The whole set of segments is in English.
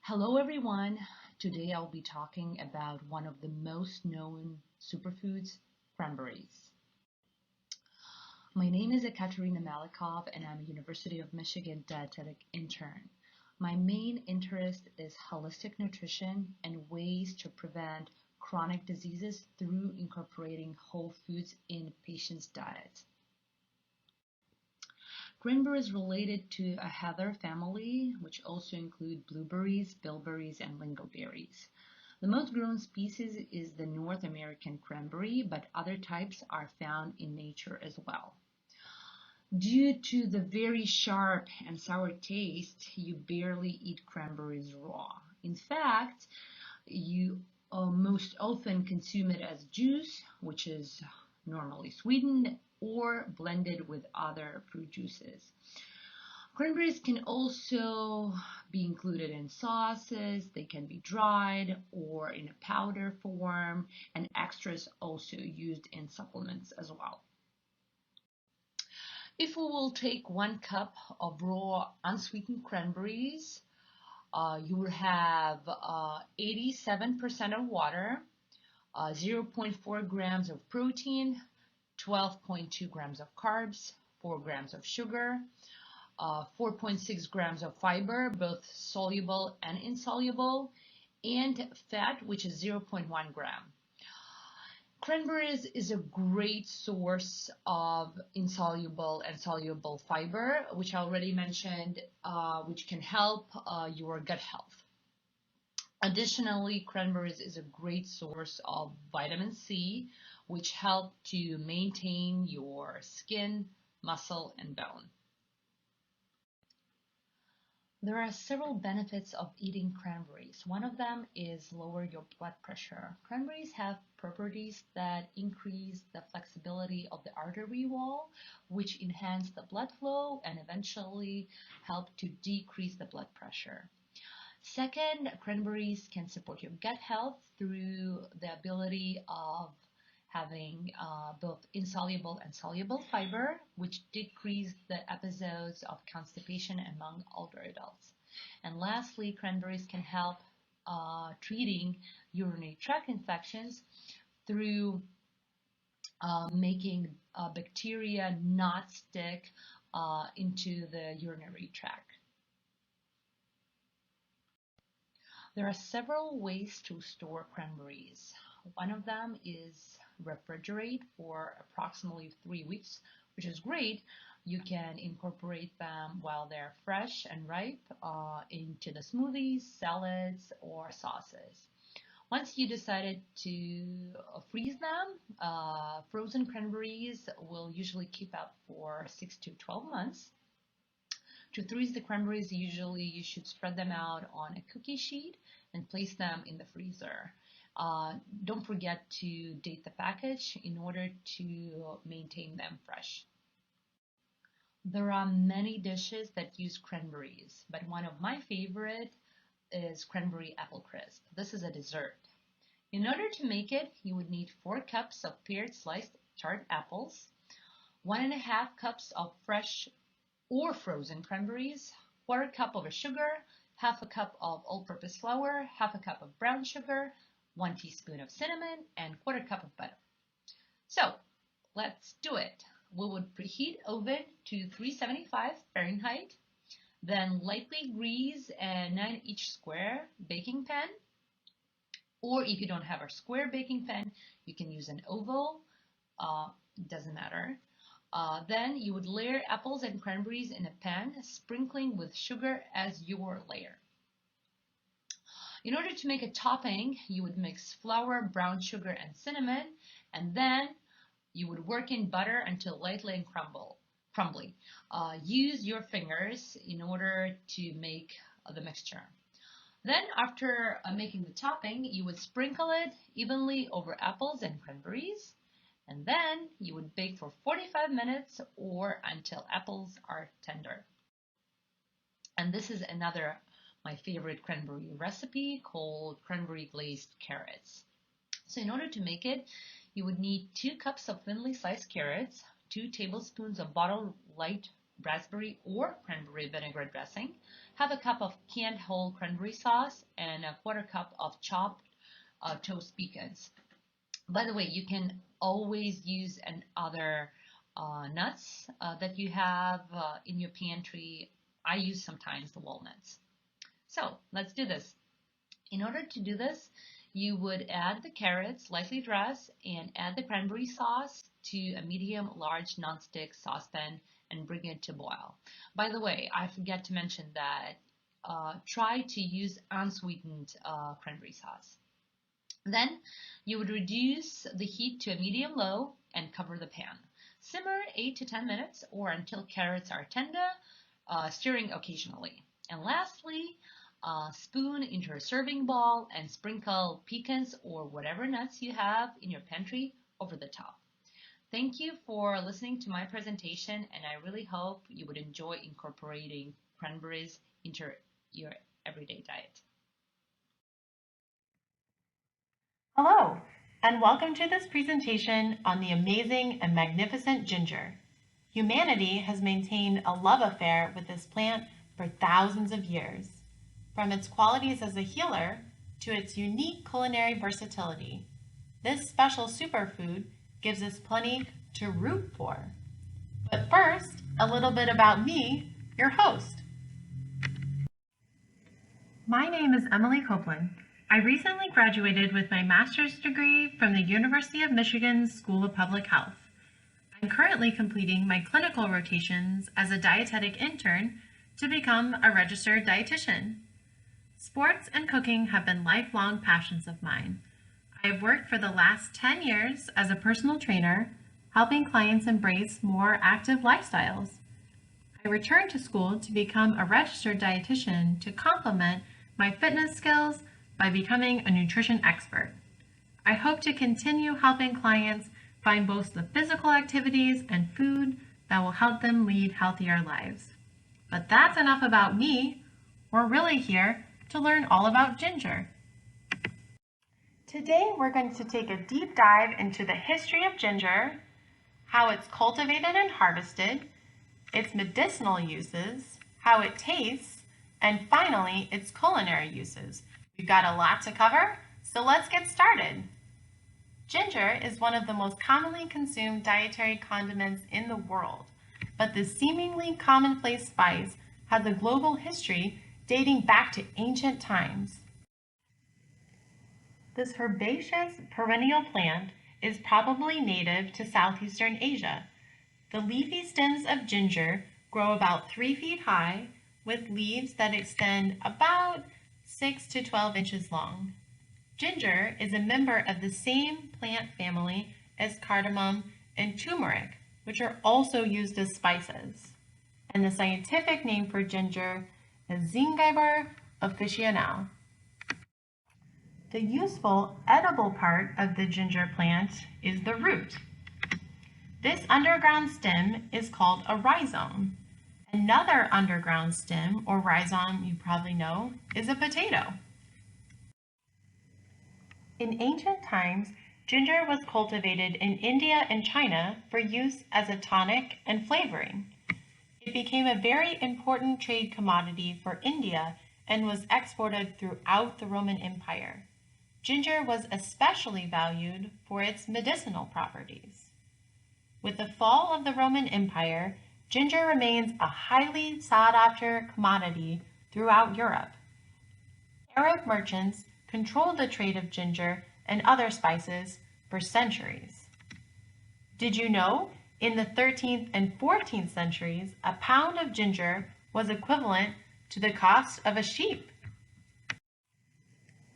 Hello everyone. Today I'll be talking about one of the most known superfoods, cranberries. My name is Ekatarina Malikov and I'm a University of Michigan dietetic intern. My main interest is holistic nutrition and ways to prevent chronic diseases through incorporating whole foods in patients' diets. Cranberry is related to a heather family, which also include blueberries, bilberries, and lingonberries. The most grown species is the North American cranberry, but other types are found in nature as well. Due to the very sharp and sour taste, you barely eat cranberries raw. In fact, you most often consume it as juice, which is normally sweetened, or blended with other fruit juices. Cranberries can also be included in sauces, they can be dried or in a powder form, and extras also used in supplements as well. If we will take 1 cup of raw unsweetened cranberries, you will have 87% of water, 0.4 grams of protein, 12.2 grams of carbs, 4 grams of sugar, 4.6 grams of fiber, both soluble and insoluble, and fat, which is 0.1 gram. Cranberries is a great source of insoluble and soluble fiber, which I already mentioned, which can help your gut health. Additionally, cranberries is a great source of vitamin C, which help to maintain your skin, muscle, and bone. There are several benefits of eating cranberries. One of them is lower your blood pressure. Cranberries have properties that increase the flexibility of the artery wall, which enhance the blood flow and eventually help to decrease the blood pressure. Second, cranberries can support your gut health through the ability of having both insoluble and soluble fiber, which decrease the episodes of constipation among older adults. And lastly, cranberries can help treating urinary tract infections through making bacteria not stick into the urinary tract. There are several ways to store cranberries. One of them is refrigerate for approximately 3 weeks, which is great. You can incorporate them while they're fresh and ripe into the smoothies, salads, or sauces. Once you decided to freeze them, frozen cranberries will usually keep out for 6 to 12 months. To freeze the cranberries, usually you should spread them out on a cookie sheet and place them in the freezer. Don't forget to date the package in order to maintain them fresh. There are many dishes that use cranberries, but one of my favorite is cranberry apple crisp. This is a dessert. In order to make it, you would need 4 cups of pared sliced charred apples, 1.5 cups of fresh or frozen cranberries, 1/4 cup of sugar, 1/2 cup of all-purpose flour, 1/2 cup of brown sugar, 1 teaspoon of cinnamon, and 1/4 cup of butter. So let's do it. We would preheat oven to 375 Fahrenheit, then lightly grease a 9-inch square baking pan, or if you don't have a square baking pan, you can use an oval, doesn't matter. Then you would layer apples and cranberries in a pan, sprinkling with sugar as your layer. In order to make a topping, you would mix flour, brown sugar, and cinnamon, and then you would work in butter until lightly and crumbly. Use your fingers in order to make the mixture. Then after making the topping, you would sprinkle it evenly over apples and cranberries. And then you would bake for 45 minutes or until apples are tender. And this is my favorite cranberry recipe called cranberry glazed carrots. So in order to make it, you would need 2 cups of thinly sliced carrots, 2 tablespoons of bottled light raspberry or cranberry vinegar dressing, have a cup of canned whole cranberry sauce, and a quarter cup of chopped toast pecans. By the way, you can always use other nuts that you have in your pantry. I use sometimes the walnuts. So let's do this. In order to do this, you would add the carrots, lightly dressed, and add the cranberry sauce to a medium-large nonstick saucepan and bring it to boil. By the way, I forget to mention that try to use unsweetened cranberry sauce. Then you would reduce the heat to a medium-low and cover the pan. Simmer 8 to 10 minutes or until carrots are tender, stirring occasionally. And lastly, spoon into a serving bowl and sprinkle pecans or whatever nuts you have in your pantry over the top. Thank you for listening to my presentation, and I really hope you would enjoy incorporating cranberries into your everyday diet. Hello, and welcome to this presentation on the amazing and magnificent ginger. Humanity has maintained a love affair with this plant for thousands of years. From its qualities as a healer to its unique culinary versatility, this special superfood gives us plenty to root for. But first, a little bit about me, your host. My name is Emily Copeland. I recently graduated with my master's degree from the University of Michigan's School of Public Health. I'm currently completing my clinical rotations as a dietetic intern to become a registered dietitian. Sports and cooking have been lifelong passions of mine. I have worked for the last 10 years as a personal trainer, helping clients embrace more active lifestyles. I returned to school to become a registered dietitian to complement my fitness skills by becoming a nutrition expert. I hope to continue helping clients find both the physical activities and food that will help them lead healthier lives. But that's enough about me. We're really here to learn all about ginger. Today we're going to take a deep dive into the history of ginger, how it's cultivated and harvested, its medicinal uses, how it tastes, and finally its culinary uses. We've got a lot to cover, so let's get started. Ginger is one of the most commonly consumed dietary condiments in the world, but this seemingly commonplace spice has a global history dating back to ancient times. This herbaceous perennial plant is probably native to southeastern Asia. The leafy stems of ginger grow about 3 feet high with leaves that extend about 6 to 12 inches long. Ginger is a member of the same plant family as cardamom and turmeric, which are also used as spices. And the scientific name for ginger is Zingiber officinale. The useful edible part of the ginger plant is the root. This underground stem is called a rhizome. Another underground stem, or rhizome you probably know, is a potato. In ancient times, ginger was cultivated in India and China for use as a tonic and flavoring. It became a very important trade commodity for India and was exported throughout the Roman Empire. Ginger was especially valued for its medicinal properties. With the fall of the Roman Empire, ginger remains a highly sought-after commodity throughout Europe. Arab merchants controlled the trade of ginger and other spices for centuries. Did you know, in the 13th and 14th centuries, a pound of ginger was equivalent to the cost of a sheep?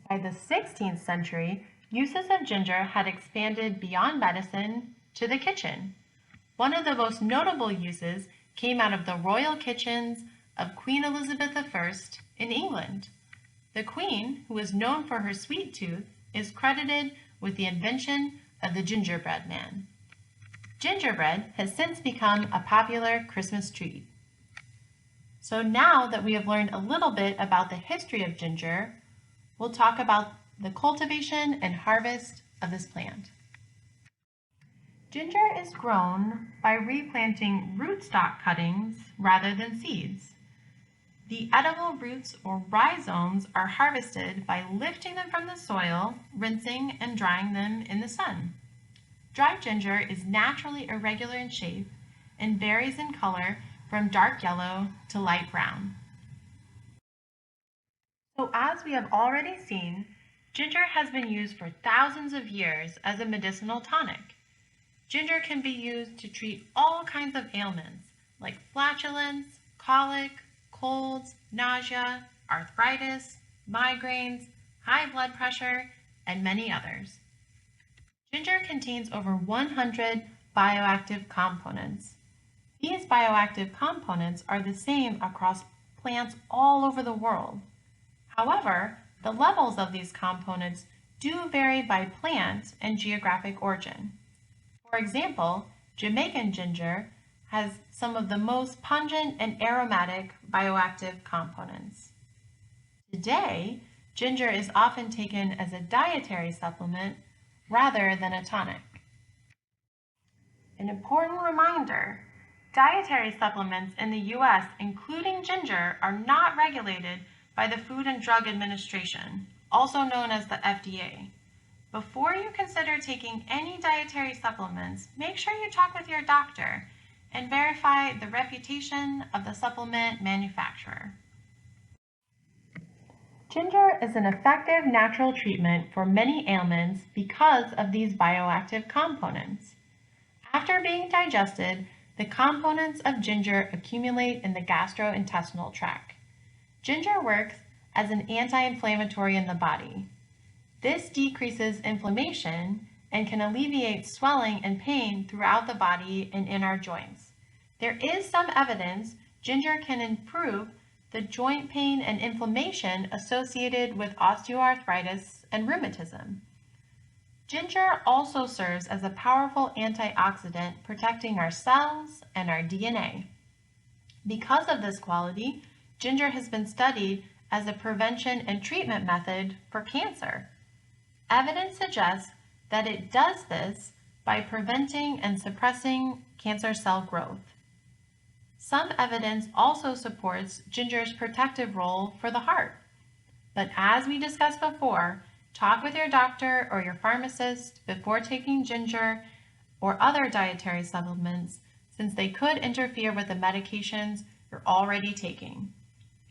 By the 16th century, uses of ginger had expanded beyond medicine to the kitchen. One of the most notable uses came out of the royal kitchens of Queen Elizabeth I in England. The Queen, who was known for her sweet tooth, is credited with the invention of the gingerbread man. Gingerbread has since become a popular Christmas treat. So now that we have learned a little bit about the history of ginger, we'll talk about the cultivation and harvest of this plant. Ginger is grown by replanting rootstock cuttings rather than seeds. The edible roots or rhizomes are harvested by lifting them from the soil, rinsing, and drying them in the sun. Dried ginger is naturally irregular in shape and varies in color from dark yellow to light brown. So as we have already seen, ginger has been used for thousands of years as a medicinal tonic. Ginger can be used to treat all kinds of ailments like flatulence, colic, colds, nausea, arthritis, migraines, high blood pressure, and many others. Ginger contains over 100 bioactive components. These bioactive components are the same across plants all over the world. However, the levels of these components do vary by plant and geographic origin. For example, Jamaican ginger has some of the most pungent and aromatic bioactive components. Today, ginger is often taken as a dietary supplement rather than a tonic. An important reminder, dietary supplements in the U.S., including ginger, are not regulated by the Food and Drug Administration, also known as the FDA. Before you consider taking any dietary supplements, make sure you talk with your doctor and verify the reputation of the supplement manufacturer. Ginger is an effective natural treatment for many ailments because of these bioactive components. After being digested, the components of ginger accumulate in the gastrointestinal tract. Ginger works as an anti-inflammatory in the body. This decreases inflammation and can alleviate swelling and pain throughout the body and in our joints. There is some evidence ginger can improve the joint pain and inflammation associated with osteoarthritis and rheumatism. Ginger also serves as a powerful antioxidant protecting our cells and our DNA. Because of this quality, ginger has been studied as a prevention and treatment method for cancer. Evidence suggests that it does this by preventing and suppressing cancer cell growth. Some evidence also supports ginger's protective role for the heart. But as we discussed before, talk with your doctor or your pharmacist before taking ginger or other dietary supplements, since they could interfere with the medications you're already taking.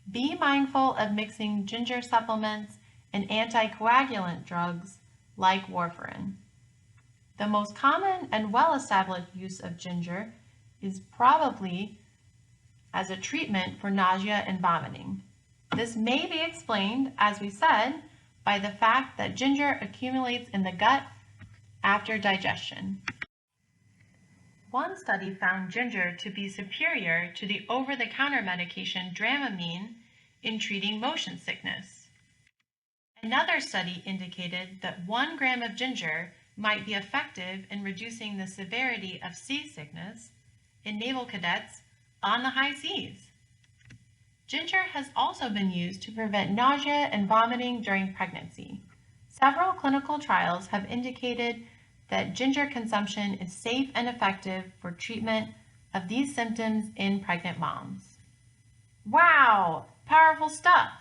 Be mindful of mixing ginger supplements and anticoagulant drugs like warfarin. The most common and well-established use of ginger is probably as a treatment for nausea and vomiting. This may be explained, as we said, by the fact that ginger accumulates in the gut after digestion. One study found ginger to be superior to the over-the-counter medication Dramamine in treating motion sickness. Another study indicated that 1 gram of ginger might be effective in reducing the severity of seasickness in naval cadets on the high seas. Ginger has also been used to prevent nausea and vomiting during pregnancy. Several clinical trials have indicated that ginger consumption is safe and effective for treatment of these symptoms in pregnant moms. Wow, powerful stuff!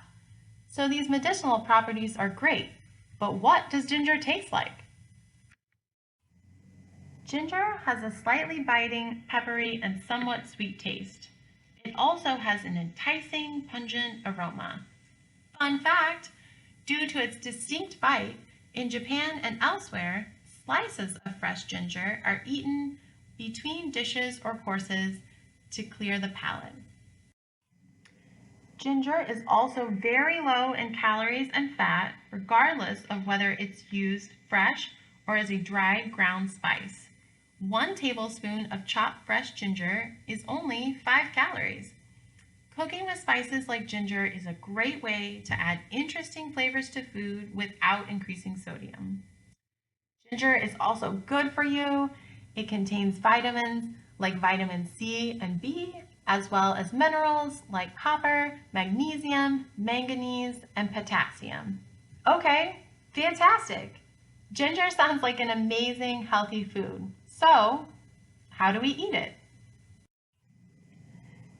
So these medicinal properties are great, but what does ginger taste like? Ginger has a slightly biting, peppery, and somewhat sweet taste. It also has an enticing, pungent aroma. Fun fact, due to its distinct bite, in Japan and elsewhere, slices of fresh ginger are eaten between dishes or courses to clear the palate. Ginger is also very low in calories and fat, regardless of whether it's used fresh or as a dried ground spice. 1 tablespoon of chopped fresh ginger is only 5 calories. Cooking with spices like ginger is a great way to add interesting flavors to food without increasing sodium. Ginger is also good for you. It contains vitamins like vitamin C and B, as well as minerals like copper, magnesium, manganese, and potassium. Okay, fantastic! Ginger sounds like an amazing healthy food. So, how do we eat it?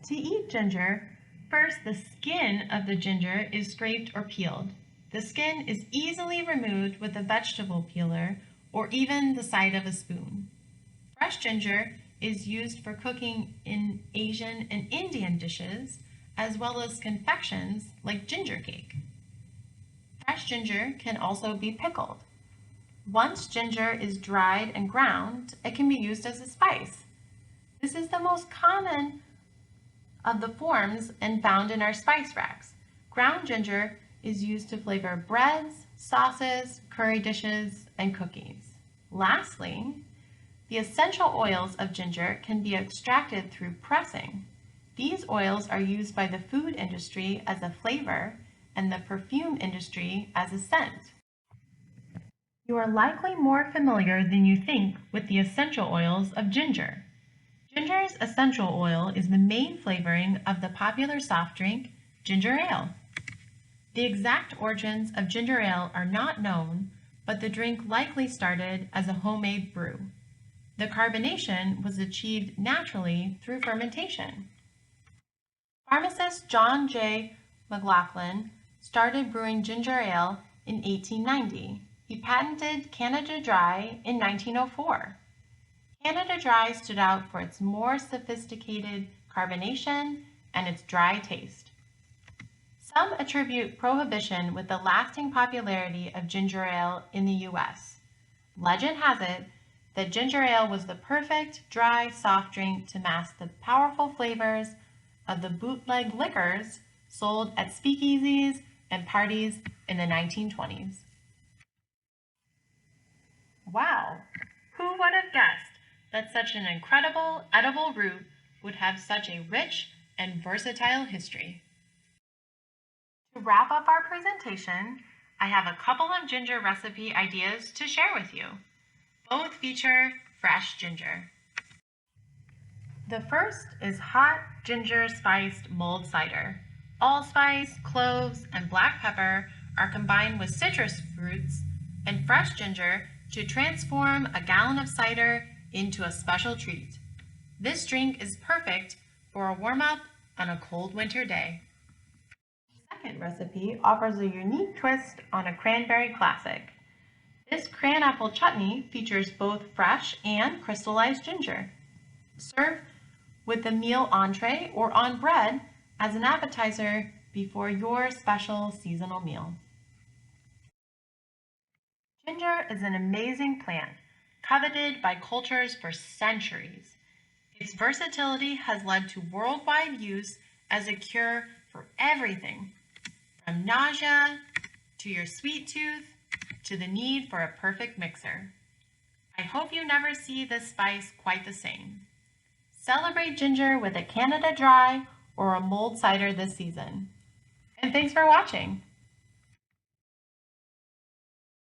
To eat ginger, first the skin of the ginger is scraped or peeled. The skin is easily removed with a vegetable peeler or even the side of a spoon. Fresh ginger is used for cooking in Asian and Indian dishes, as well as confections like ginger cake. Fresh ginger can also be pickled. Once ginger is dried and ground, it can be used as a spice. This is the most common of the forms and found in our spice racks. Ground ginger is used to flavor breads, sauces, curry dishes, and cookies. Lastly, the essential oils of ginger can be extracted through pressing. These oils are used by the food industry as a flavor and the perfume industry as a scent. You are likely more familiar than you think with the essential oils of ginger. Ginger's essential oil is the main flavoring of the popular soft drink, ginger ale. The exact origins of ginger ale are not known, but the drink likely started as a homemade brew. The carbonation was achieved naturally through fermentation. Pharmacist John J. McLaughlin started brewing ginger ale in 1890. He patented Canada Dry in 1904. Canada Dry stood out for its more sophisticated carbonation and its dry taste. Some attribute prohibition with the lasting popularity of ginger ale in the U.S. Legend has it that ginger ale was the perfect dry soft drink to mask the powerful flavors of the bootleg liquors sold at speakeasies and parties in the 1920s. Wow! Who would have guessed that such an incredible edible root would have such a rich and versatile history? To wrap up our presentation, I have a couple of ginger recipe ideas to share with you. Both feature fresh ginger. The first is hot ginger spiced mulled cider. Allspice, cloves, and black pepper are combined with citrus fruits and fresh ginger to transform a gallon of cider into a special treat. This drink is perfect for a warm-up on a cold winter day. The second recipe offers a unique twist on a cranberry classic. This cran apple chutney features both fresh and crystallized ginger. Serve with the meal entree or on bread as an appetizer before your special seasonal meal. Ginger is an amazing plant, coveted by cultures for centuries. Its versatility has led to worldwide use as a cure for everything, from nausea to your sweet tooth to the need for a perfect mixer. I hope you never see this spice quite the same. Celebrate ginger with a Canada Dry or a mulled cider this season. And thanks for watching.